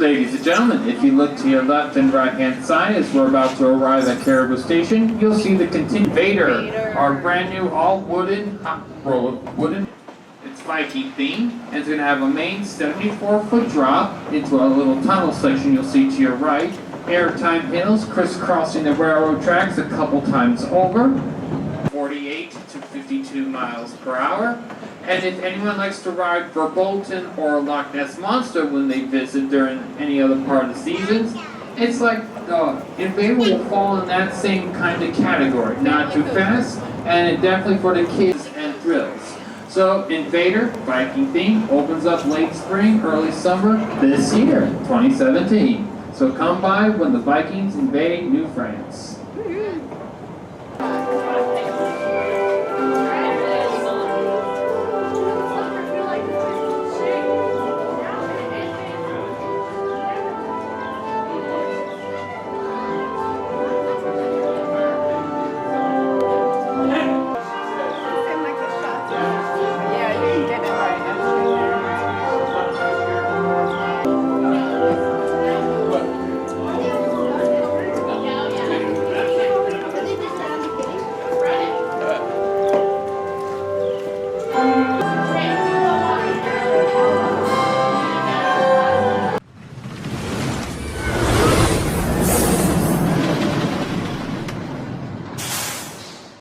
Ladies and gentlemen, if you look to your left and right hand side as we're about to arrive at Caribou Station, you'll see the InvadR, our brand new all wooden, it's Viking themed, and it's going to have a main 74-foot drop into a little tunnel section you'll see to your right, airtime hills crisscrossing the railroad tracks a couple times over, 48 to 52 miles per hour. And if anyone likes to ride for Bolton or Loch Ness Monster when they visit during any other part of the seasons, it's like InvadR will fall in that same kind of category. Not too fast, and definitely for the kids and thrills. So InvadR, Viking theme, opens up late spring, early summer this year, 2017. So come by when the Vikings invade New France.